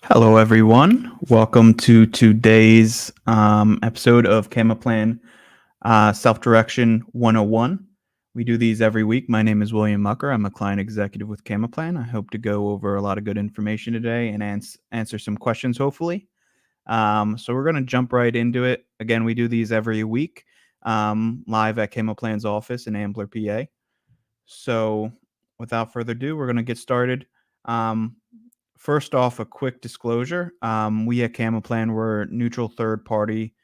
Hello, everyone. Welcome to today's episode of Camaplan Self-Direction 101. We do these every week. My name is William Mucker. I'm a client executive with Camaplan. I hope to go over a lot of good information today and answer some questions, hopefully. So we're going to jump right into it. Again, we do these every week live at Camaplan's office in Ambler, PA. So without further ado, we're going to get started. Um, First off, a quick disclosure. We at Camaplan, we're neutral third party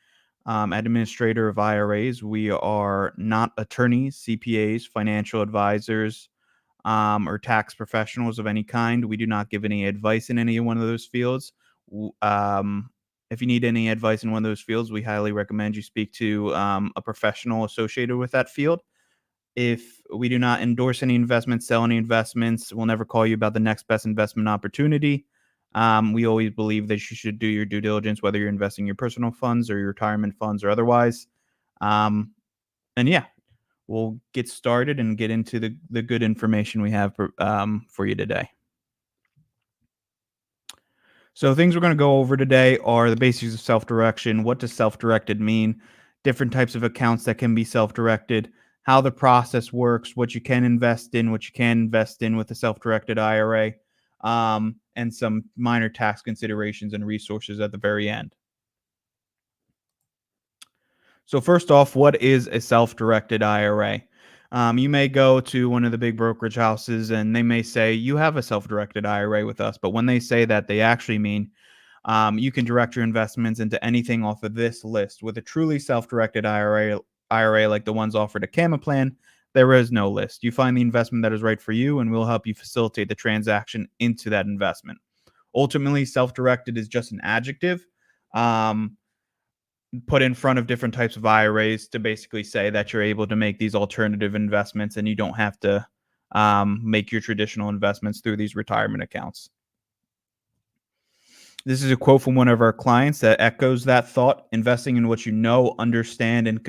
administrator of IRAs. We are not attorneys, CPAs, financial advisors, or tax professionals of any kind. We do not give any advice in any one of those fields. If you need any advice in one of those fields, we highly recommend you speak to a professional associated with that field. If we do not endorse any investments, sell any investments, we'll never call you about the next best investment opportunity. We always believe that you should do your due diligence, whether you're investing your personal funds or your retirement funds or otherwise. Um, and yeah, we'll get started and get into the good information we have for you today. So things we're going to go over today are the basics of self-direction. What does self-directed mean? Different types of accounts that can be self-directed, how the process works, what you can invest in, what you can invest in with a self-directed IRA, and some minor tax considerations and resources at the very end. So first off, what is a self-directed IRA? You may go to one of the big brokerage houses and they may say, you have a self-directed IRA with us. But when they say that, they actually mean you can direct your investments into anything off of this list. With a truly self-directed IRA like the ones offered at Camaplan, there is no list. You find the investment that is right for you, and we'll help you facilitate the transaction into that investment. Ultimately, self-directed is just an adjective put in front of different types of IRAs to basically say that you're able to make these alternative investments and you don't have to make your traditional investments through these retirement accounts. This is a quote from one of our clients that echoes that thought: investing in what you know, understand, and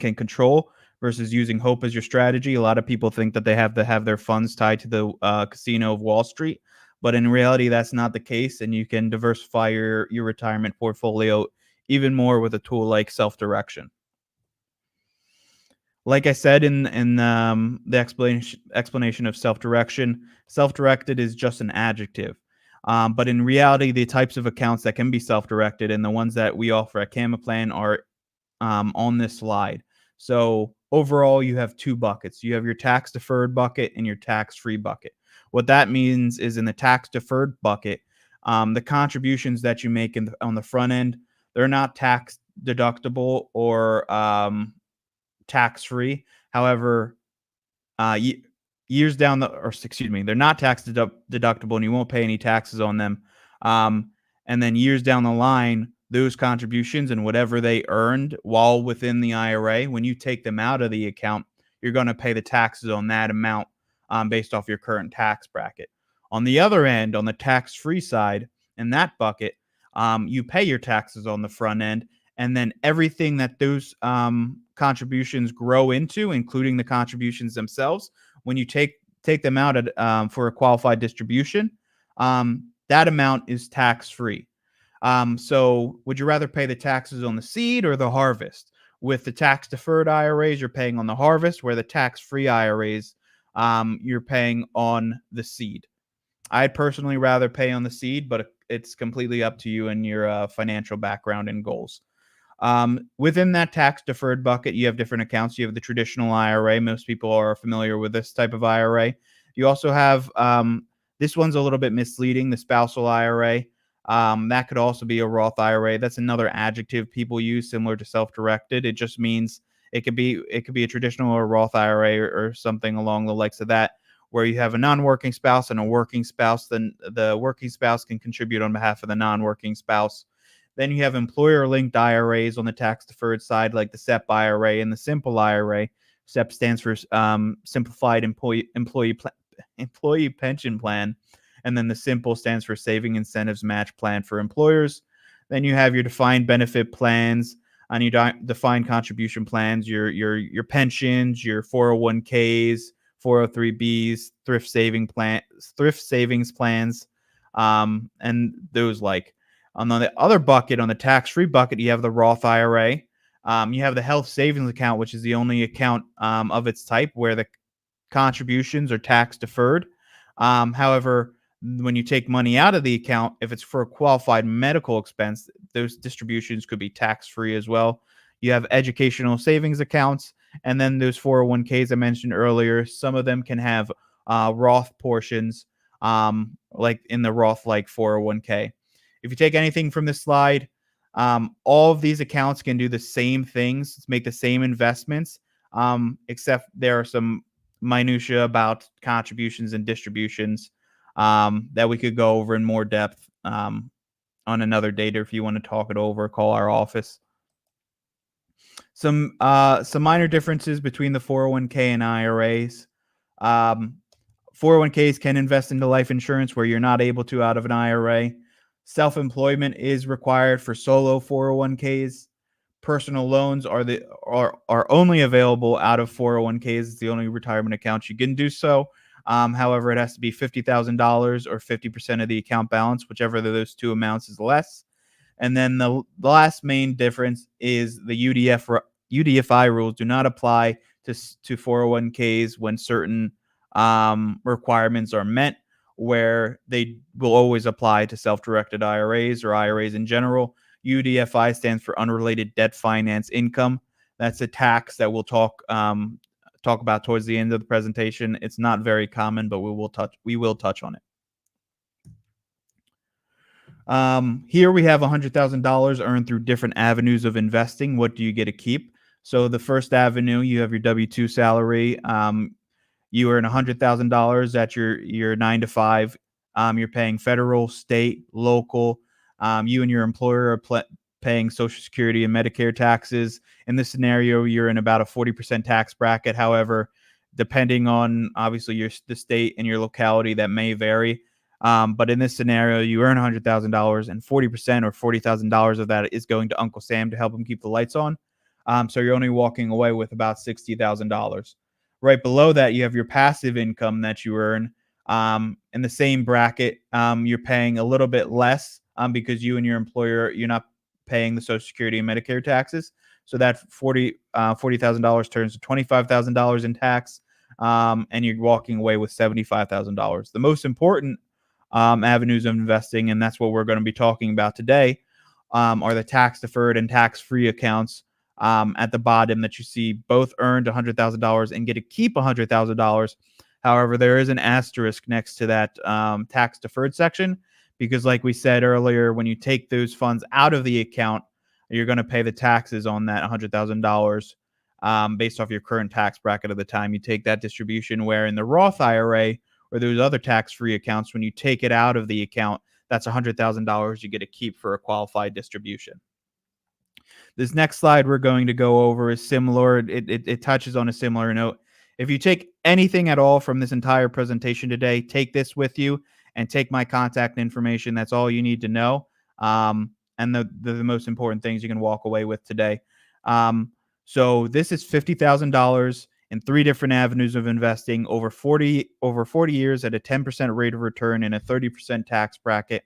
can control versus using hope as your strategy. A lot of people think that they have to have their funds tied to the casino of Wall Street, but in reality, that's not the case, and you can diversify your retirement portfolio even more with a tool like self-direction. Like I said in the explanation of self-direction, self-directed is just an adjective. But in reality, the types of accounts that can be self-directed and the ones that we offer at Camaplan are on this slide. So overall, you have two buckets. You have your tax-deferred bucket and your tax-free bucket. What that means is in the tax-deferred bucket, the contributions that you make on the front end, they're not tax deductible or tax-free. However, years down they're not tax deductible and you won't pay any taxes on them. And then years down the line, those contributions and whatever they earned while within the IRA, when you take them out of the account, you're going to pay the taxes on that amount based off your current tax bracket. On the other end, on the tax-free side, in that bucket, you pay your taxes on the front end, and then everything that those contributions grow into, including the contributions themselves, when you take them out for a qualified distribution, that amount is tax-free. So would you rather pay the taxes on the seed or the harvest? With the tax-deferred IRAs, you're paying on the harvest, where the tax-free IRAs, you're paying on the seed. I'd personally rather pay on the seed, but it's completely up to you and your financial background and goals. Within that tax deferred bucket, you have different accounts. You have the traditional IRA. Most people are familiar with this type of IRA. You also have this one's a little bit misleading, the spousal IRA. That could also be a Roth IRA. That's another adjective people use similar to self-directed. It just means it could be a traditional or Roth IRA or something along the likes of that, where you have a non-working spouse and a working spouse. Then the working spouse can contribute on behalf of the non-working spouse. Then you have employer-linked IRAs on the tax-deferred side, like the SEP IRA and the Simple IRA. SEP stands for Simplified Employee Pension Plan, and then the Simple stands for Saving Incentives Match Plan for employers. Then you have your defined benefit plans and your defined contribution plans, your pensions, your 401ks, 403bs, thrift savings plans, And those like on the other bucket, on the tax-free bucket, you have the Roth IRA. You have the health savings account, which is the only account of its type where the contributions are tax deferred. However, when you take money out of the account, if it's for a qualified medical expense, those distributions could be tax free as well. You have educational savings accounts, and then those 401ks I mentioned earlier. Some of them can have Roth portions, like in the Roth like 401k. If you take anything from this slide, all of these accounts can do the same things, make the same investments, except there are some minutia about contributions and distributions that we could go over in more depth on another date, or if you want to talk it over, call our office. Some minor differences between the 401k and IRAs. 401ks can invest into life insurance where you're not able to out of an IRA. Self-employment is required for solo 401ks. Personal loans are only available out of 401ks. It's the only retirement accounts you can do so. However, it has to be $50,000 or 50% of the account balance, whichever of those two amounts is less. And then the last main difference is the UDFI rules do not apply to 401ks when certain requirements are met, where they will always apply to self-directed IRAs or IRAs in general. UDFI stands for unrelated debt finance income. That's a tax that we'll talk about towards the end of the presentation. It's not very common, but we will touch on it. Here we have $100,000 earned through different avenues of investing. What do you get to keep? So the first avenue, you have your W-2 salary. You earn $100,000 at your 9 to 5. You're paying federal, state, local. You and your employer are paying Social Security and Medicare taxes. In this scenario, you're in about a 40% tax bracket. However, depending on obviously the state and your locality, that may vary. But in this scenario, you earn $100,000 and 40% or $40,000 of that is going to Uncle Sam to help him keep the lights on. So you're only walking away with about $60,000. Right below that, you have your passive income that you earn. In the same bracket, you're paying a little bit less because you and your employer, you're not paying the Social Security and Medicare taxes. So that $40,000 turns to $25,000 in tax, and you're walking away with $75,000. The most important avenues of investing, and that's what we're going to be talking about today, are the tax-deferred and tax-free accounts. At the bottom that you see both earned $100,000 and get to keep $100,000. However, there is an asterisk next to that tax deferred section because, like we said earlier, when you take those funds out of the account, you're going to pay the taxes on that $100,000 based off your current tax bracket of the time you take that distribution. Where in the Roth IRA or those other tax-free accounts, when you take it out of the account, that's $100,000 you get to keep for a qualified distribution. This next slide we're going to go over is similar. It touches on a similar note. If you take anything at all from this entire presentation today, take this with you and take my contact information. That's all you need to know. And the most important things you can walk away with today. So this is $50,000 in 3 different avenues of investing over 40 years at a 10% rate of return in a 30% tax bracket.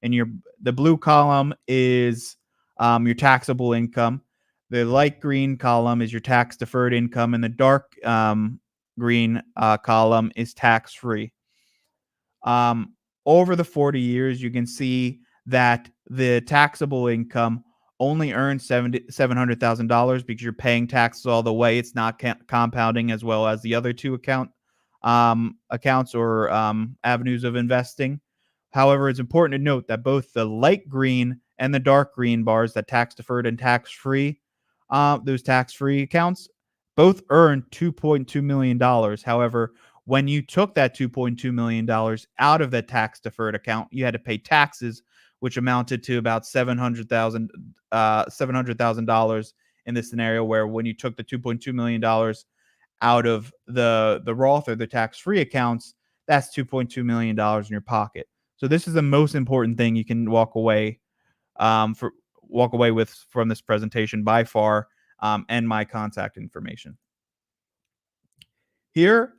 And the blue column is your taxable income. The light green column is your tax deferred income, and the dark green column is tax free. Over the 40 years, you can see that the taxable income only earns $700,000 because you're paying taxes all the way. It's not compounding as well as the other two accounts or avenues of investing. However, it's important to note that both the light green and the dark green bars, that tax deferred and tax free, those tax free accounts, both earn $2.2 million. However, when you took that $2.2 million out of that tax deferred account, you had to pay taxes, which amounted to about $700,000 in this scenario, where when you took the $2.2 million out of the Roth or the tax free accounts, that's $2.2 million in your pocket. So this is the most important thing you can walk away with from this presentation by far, and my contact information. Here,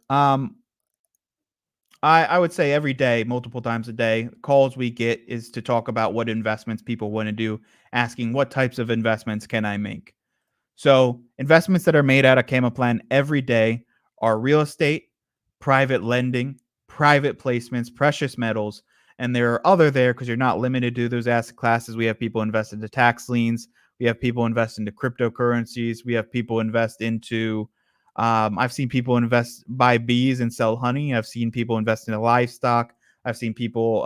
I would say every day, multiple times a day, calls we get is to talk about what investments people want to do, asking what types of investments can I make. So investments that are made out of Cayman Plan every day are real estate, private lending, private placements, precious metals, and there are other there because you're not limited to those asset classes. We have people invest into tax liens. We have people invest into cryptocurrencies. We have people invest into. I've seen people invest buy bees and sell honey. I've seen people invest into livestock. I've seen people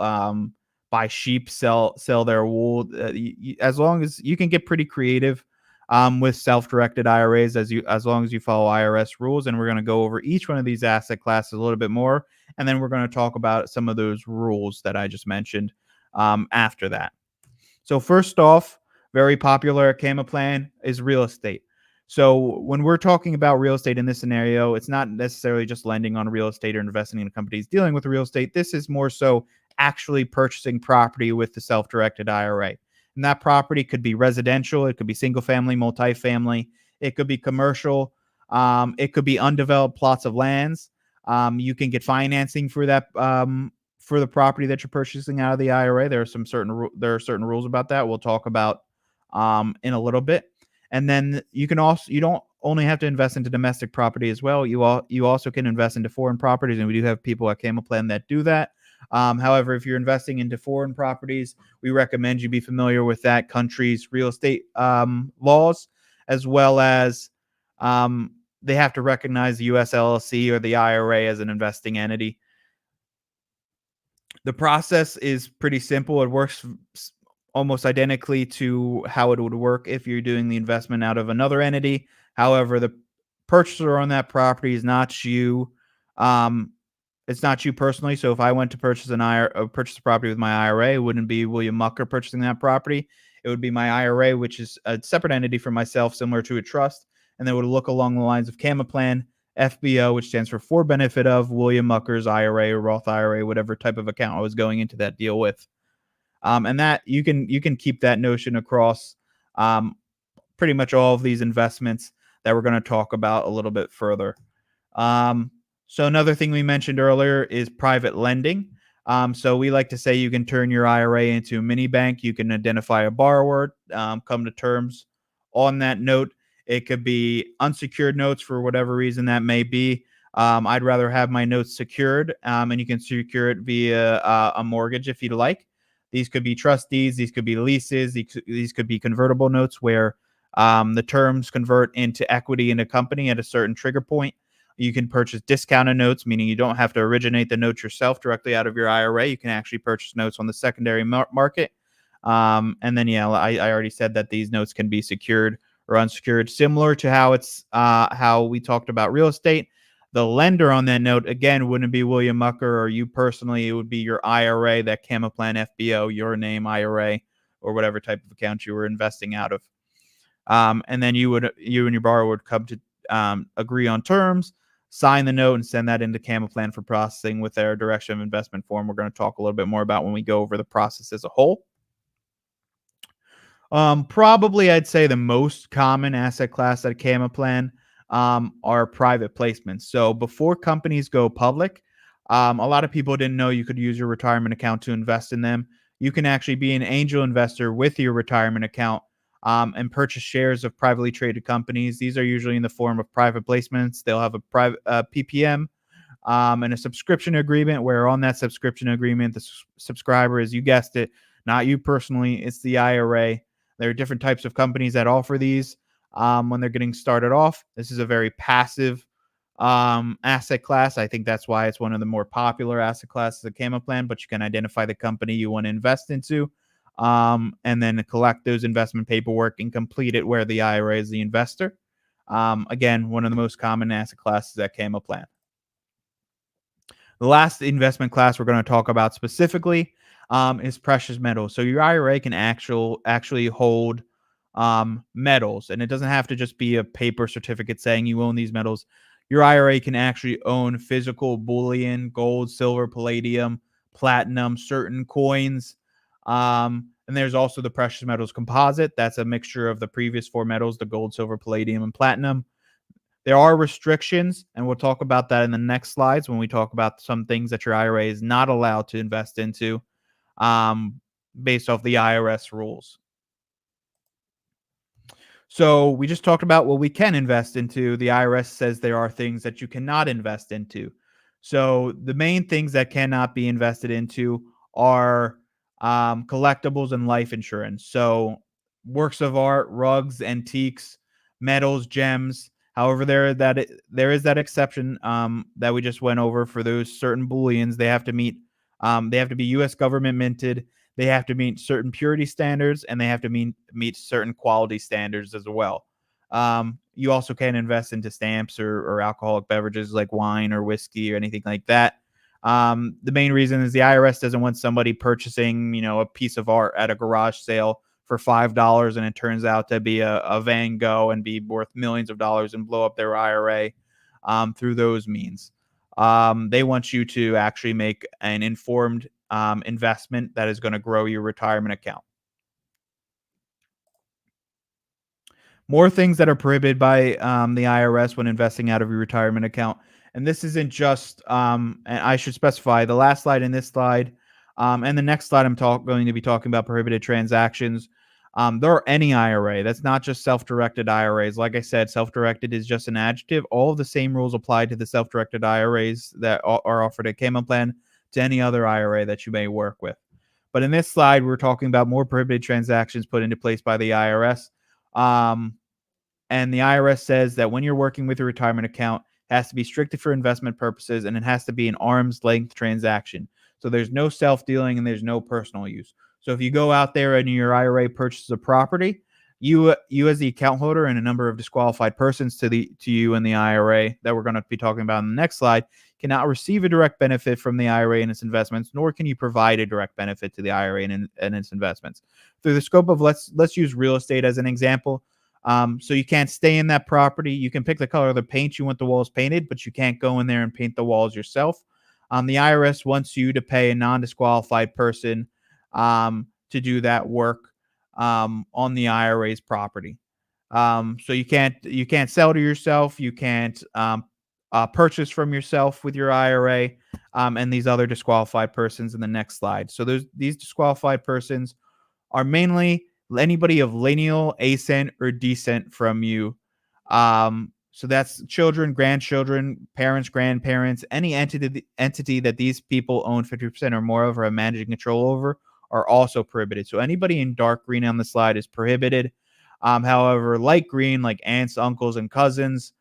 buy sheep, sell their wool. As long as you can get pretty creative with self-directed IRAs as long as you follow IRS rules. And we're going to go over each one of these asset classes a little bit more, and then we're going to talk about some of those rules that I just mentioned after that. So first off, very popular at Cayman Plan is real estate. So when we're talking about real estate in this scenario, it's not necessarily just lending on real estate or investing in companies dealing with real estate. This is more so actually purchasing property with the self-directed IRA. And that property could be residential, it could be single family, multifamily, it could be commercial, it could be undeveloped plots of lands. You can get financing for that for the property that you're purchasing out of the IRA. There are certain rules about that we'll talk about in a little bit. And then you don't only have to invest into domestic property as well. You also can invest into foreign properties, and we do have people at Cayman Plan that do that. However, if you're investing into foreign properties, we recommend you be familiar with that country's real estate laws, as well as they have to recognize the US LLC or the IRA as an investing entity. The process is pretty simple. It works almost identically to how it would work if you're doing the investment out of another entity. However, the purchaser on that property is not you. It's not you personally. So if I went to purchase purchase a property with my IRA, it wouldn't be William Mucker purchasing that property. It would be my IRA, which is a separate entity from myself, similar to a trust, and they would look along the lines of Cayman Plan, FBO, which stands for benefit of William Mucker's IRA or Roth IRA, whatever type of account I was going into that deal with. And that you can keep that notion across pretty much all of these investments that we're going to talk about a little bit further. So another thing we mentioned earlier is private lending. So we like to say you can turn your IRA into a mini bank. You can identify a borrower, come to terms on that note. It could be unsecured notes for whatever reason that may be. I'd rather have my notes secured, and you can secure it via a mortgage if you'd like. These could be trust deeds. These could be leases. These could be convertible notes where the terms convert into equity in a company at a certain trigger point. You can purchase discounted notes, meaning you don't have to originate the notes yourself directly out of your IRA. You can actually purchase notes on the secondary market. And then, yeah, I already said that these notes can be secured or unsecured, similar to how we talked about real estate. The lender on that note, again, wouldn't be William Mucker or you personally. It would be your IRA, that Cayman Plan FBO, your name IRA, or whatever type of account you were investing out of. And then you and your borrower would come to agree on terms, sign the note, and send that into Cayman Plan for processing with their direction of investment form. We're going to talk a little bit more about when we go over the process as a whole. Probably I'd say the most common asset class at Cayman Plan are private placements. So before companies go public, a lot of people didn't know you could use your retirement account to invest in them. You can actually be an angel investor with your retirement account and purchase shares of privately traded companies. These are usually in the form of private placements. They'll have a private PPM and a subscription agreement, where on that subscription agreement, the subscriber is, you guessed it, not you personally, it's the IRA. There are different types of companies that offer these when they're getting started off. This is a very passive asset class. I think that's why it's one of the more popular asset classes of Cayman Plan, but you can identify the company you want to invest into and then collect those investment paperwork and complete it where the IRA is the investor. Again, one of the most common asset classes at Cayman Plan. The last investment class we're going to talk about specifically is precious metals. So your IRA can actually hold metals, and it doesn't have to just be a paper certificate saying you own these metals. Your IRA can actually own physical bullion, gold, silver, palladium, platinum, certain coins. And there's also the precious metals composite. That's a mixture of the previous four metals, the gold, silver, palladium, and platinum. There are restrictions, and we'll talk about that in the next slides when we talk about some things that your IRA is not allowed to invest into um, based off the IRS rules. So we just talked about what we can invest into. The IRS says there are things that you cannot invest into. So the main things that cannot be invested into are collectibles and life insurance. So works of art, rugs, antiques, metals, gems. However, there is that exception that we just went over for those certain bullions. They have to meet. They have to be U.S. government minted. They have to meet certain purity standards, and they have to meet certain quality standards as well. You also can invest into stamps or alcoholic beverages like wine or whiskey or anything like that. The main reason is the IRS doesn't want somebody purchasing, a piece of art at a garage sale for $5 and it turns out to be a Van Gogh and be worth millions of dollars and blow up their IRA through those means. They want you to actually make an informed investment that is going to grow your retirement account. More things that are prohibited by the IRS when investing out of your retirement account. And this isn't just, and I should specify the last slide and this slide, and the next slide I'm going to be talking about prohibited transactions. There are any IRA. That's not just self-directed IRAs. Like I said, self-directed is just an adjective. All of the same rules apply to the self-directed IRAs that are offered at Cayman Plan to any other IRA that you may work with. But in this slide, we're talking about more prohibited transactions put into place by the IRS. And the IRS says that when you're working with your retirement account, it has to be strictly for investment purposes, and it has to be an arm's length transaction. So there's no self-dealing and there's no personal use. So if you go out there and your IRA purchases a property, you as the account holder and a number of disqualified persons to you in the IRA that we're going to be talking about in the next slide cannot receive a direct benefit from the IRA and its investments, nor can you provide a direct benefit to the IRA and its investments. Through the scope of let's use real estate as an example. So you can't stay in that property. You can pick the color of the paint you want the walls painted, but you can't go in there and paint the walls yourself. The IRS wants you to pay a non-disqualified person to do that work on the IRA's property. So you can't sell to yourself. You can't purchase from yourself with your IRA and these other disqualified persons in the next slide. So these disqualified persons are mainly anybody of lineal, ascent, or descent from you. So that's children, grandchildren, parents, grandparents, any entity that these people own 50% or more of or have managing control over are also prohibited. So anybody in dark green on the slide is prohibited. However, light green, like aunts, uncles, and cousins,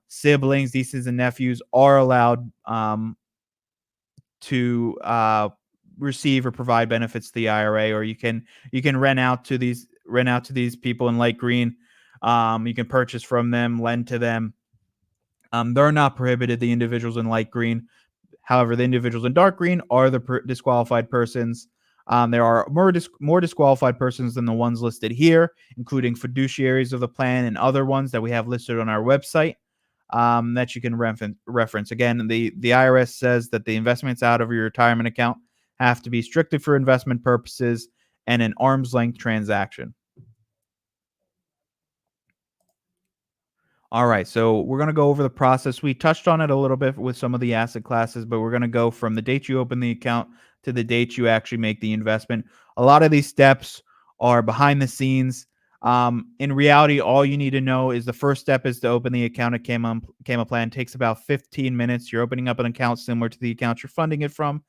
siblings, nieces, and nephews are allowed to receive or provide benefits to the IRA, or you can rent out to these people in light green. You can purchase from them, lend to them. They're not prohibited, the individuals in light green. However, the individuals in dark green are the disqualified persons. There are more disqualified persons than the ones listed here, including fiduciaries of the plan and other ones that we have listed on our website. That you can reference. Again, the IRS says that the investments out of your retirement account have to be strictly for investment purposes and an arm's length transaction. All right, so we're going to go over the process. We touched on it a little bit with some of the asset classes, but we're going to go from the date you open the account to the date you actually make the investment. A lot of these steps are behind the scenes. In reality, all you need to know is the first step is to open the account at Cayman Plan. It takes about 15 minutes. You're opening up an account similar to the account you're funding it from.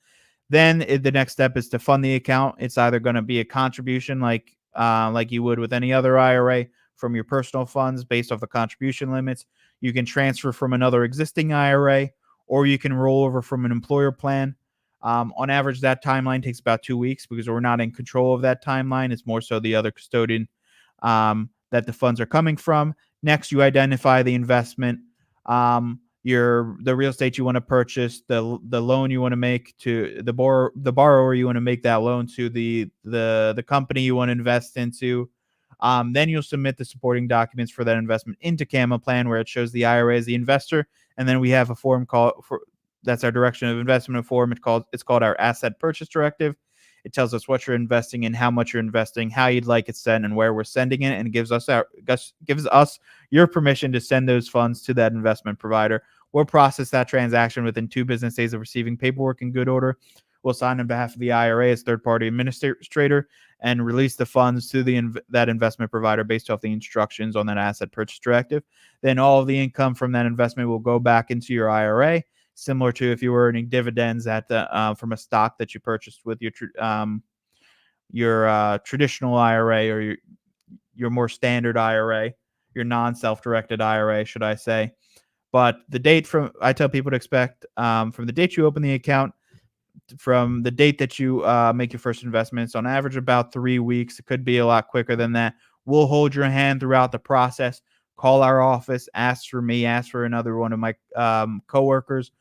Then the next step is to fund the account. It's either going to be a contribution like you would with any other IRA from your personal funds based off the contribution limits. You can transfer from another existing IRA, or you can roll over from an employer plan. On average, that timeline takes about 2 weeks because we're not in control of that timeline. It's more so the other custodian that the funds are coming from. Next, you identify the investment, the real estate you want to purchase, the loan you want to make to the borrower you want to make that loan to, the company you want to invest into. Then you'll submit the supporting documents for that investment into Cayman Plan, where it shows the IRA as the investor, and then we have a form that's our direction of investment form. It's called our asset purchase directive. It tells us what you're investing in, how much you're investing, how you'd like it sent, and where we're sending it, and gives us your permission to send those funds to that investment provider. We'll process that transaction within 2 business days of receiving paperwork in good order. We'll sign on behalf of the IRA as third-party administrator and release the funds to that investment provider based off the instructions on that asset purchase directive. Then all of the income from that investment will go back into your IRA, similar to if you were earning dividends from a stock that you purchased with your traditional IRA, or your more standard IRA, your non-self-directed IRA, should I say. But I tell people to expect from the date you open the account, from the date that you make your first investments, on average about 3 weeks. It could be a lot quicker than that. We'll hold your hand throughout the process. Call our office, ask for me, ask for another one of my coworkers.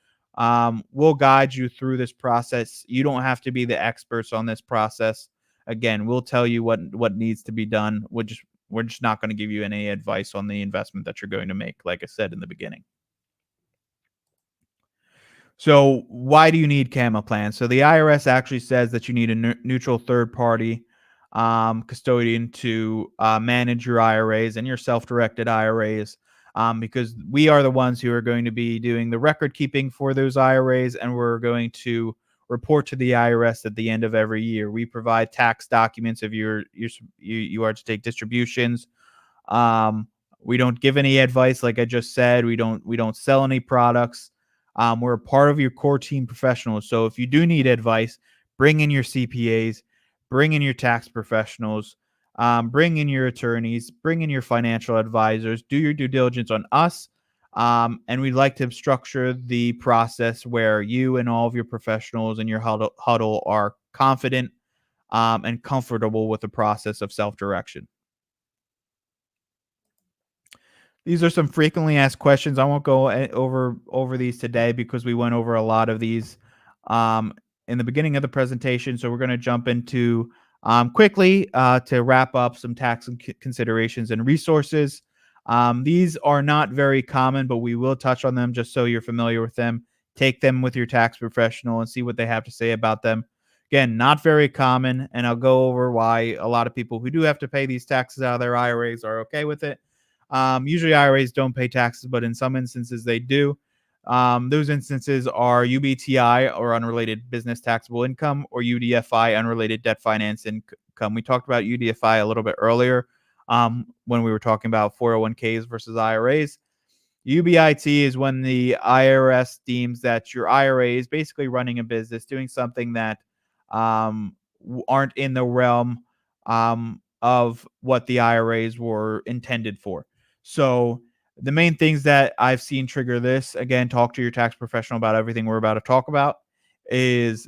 We'll guide you through this process. You don't have to be the experts on this process. Again, we'll tell you what needs to be done. We're just not going to give you any advice on the investment that you're going to make, like I said in the beginning. So why do you need CAMA plans? So the IRS actually says that you need a neutral third party custodian to manage your IRAs and your self-directed IRAs, because we are the ones who are going to be doing the record keeping for those IRAs, and we're going to report to the IRS at the end of every year. We provide tax documents if you are to take distributions. We don't give any advice, like I just said. We don't sell any products. We're a part of your core team professionals. So if you do need advice, bring in your CPAs, bring in your tax professionals, bring in your attorneys, bring in your financial advisors, do your due diligence on us. And we'd like to structure the process where you and all of your professionals in your huddle are confident and comfortable with the process of self-direction. These are some frequently asked questions. I won't go over these today because we went over a lot of these in the beginning of the presentation. So we're going to jump into quickly to wrap up some tax considerations and resources. These are not very common, but we will touch on them just so you're familiar with them. Take them with your tax professional and see what they have to say about them. Again, not very common, and I'll go over why a lot of people who do have to pay these taxes out of their IRAs are okay with it. Usually IRAs don't pay taxes, but in some instances they do. Those instances are UBTI, or unrelated business taxable income, or UDFI, unrelated debt finance income. We talked about UDFI a little bit earlier when we were talking about 401ks versus IRAs. UBIT is when the IRS deems that your IRA is basically running a business, doing something that aren't in the realm of what the IRAs were intended for. So the main things that I've seen trigger this, again, talk to your tax professional about everything we're about to talk about, is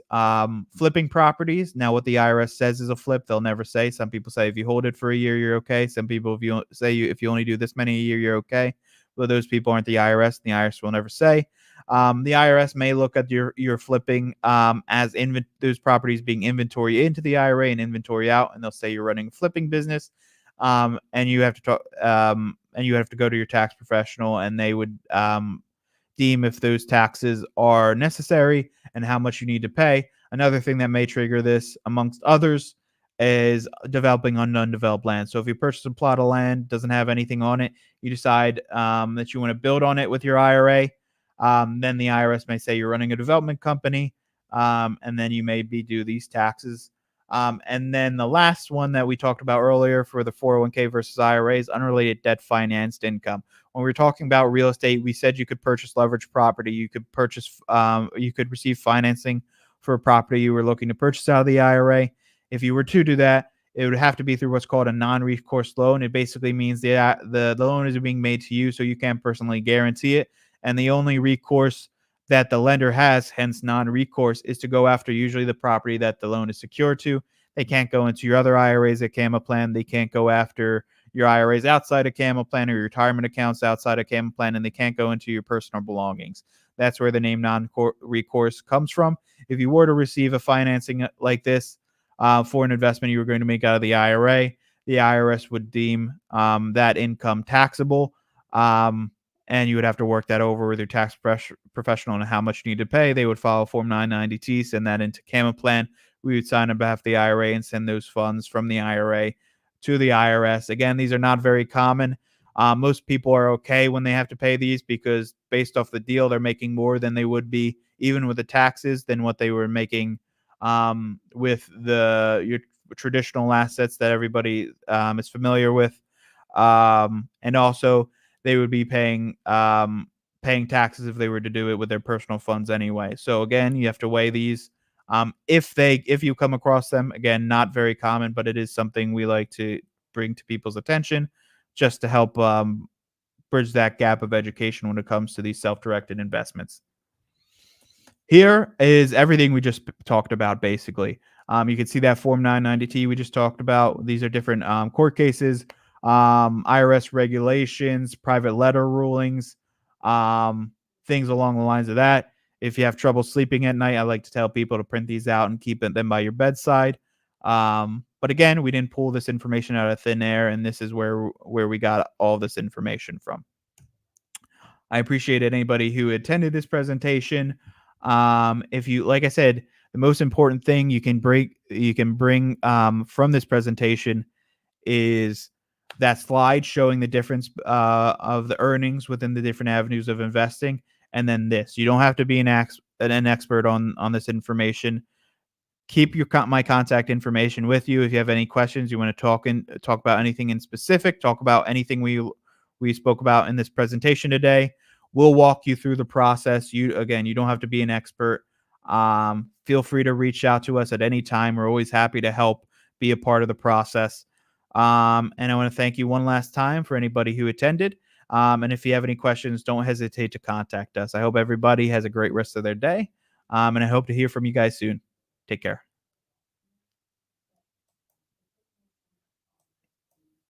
flipping properties. Now, what the IRS says is a flip, they'll never say. Some people say if you hold it for a year, you're okay. Some people if you only do this many a year, you're okay. But those people aren't the IRS. The IRS will never say. The IRS may look at your flipping as those properties being inventory into the IRA and inventory out, and they'll say you're running a flipping business, and you have to talk, and you have to go to your tax professional, and they would deem if those taxes are necessary and how much you need to pay. Another thing that may trigger this, amongst others, is developing on undeveloped land. So if you purchase a plot of land, doesn't have anything on it, you decide that you want to build on it with your IRA, then the IRS may say you're running a development company, and then you may be due these taxes. And then the last one that we talked about earlier for the 401k versus IRAs, unrelated debt financed income. When we were talking about real estate, we said you could purchase leveraged property. You could you could receive financing for a property you were looking to purchase out of the IRA. If you were to do that, it would have to be through what's called a non-recourse loan. It basically means the loan is being made to you, so you can't personally guarantee it. And the only recourse that the lender has, hence non-recourse, is to go after usually the property that the loan is secured to. They can't go into your other IRAs at CAMA plan. They can't go after your IRAs outside of CAMA plan or your retirement accounts outside of CAMA plan, and they can't go into your personal belongings. That's where the name non-recourse comes from. If you were to receive a financing like this for an investment you were going to make out of the IRS would deem that income taxable. And you would have to work that over with your tax professional on how much you need to pay. They would file Form 990T, send that into CAMA plan. we would sign on behalf of the IRA and send those funds from the IRA to the IRS. Again, these are not very common. Most people are okay when they have to pay these because based off the deal, they're making more than they would be even with the taxes than what they were making with your traditional assets that everybody is familiar with. And also, they would be paying taxes if they were to do it with their personal funds anyway. So again, you have to weigh these. If you come across them, again, not very common, but it is something we like to bring to people's attention just to help bridge that gap of education when it comes to these self-directed investments. Here is everything we just talked about, basically. You can see that Form 990T we just talked about. These are different court cases, IRS regulations, private letter rulings, things along the lines of that. If you have trouble sleeping at night, I like to tell people to print these out and keep them by your bedside. But again, we didn't pull this information out of thin air, and this is where we got all this information from. I appreciate anybody who attended this presentation. If you, like I said, the most important thing you can bring from this presentation is that slide showing the difference of the earnings within the different avenues of investing, and then this. You don't have to be an expert on this information. Keep my contact information with you if you have any questions. You want to talk about anything in specific. Talk about anything we spoke about in this presentation today. We'll walk you through the process. You don't have to be an expert. Feel free to reach out to us at any time. We're always happy to help, be a part of the process. And I want to thank you one last time for anybody who attended. And if you have any questions, don't hesitate to contact us. I hope everybody has a great rest of their day. And I hope to hear from you guys soon. Take care.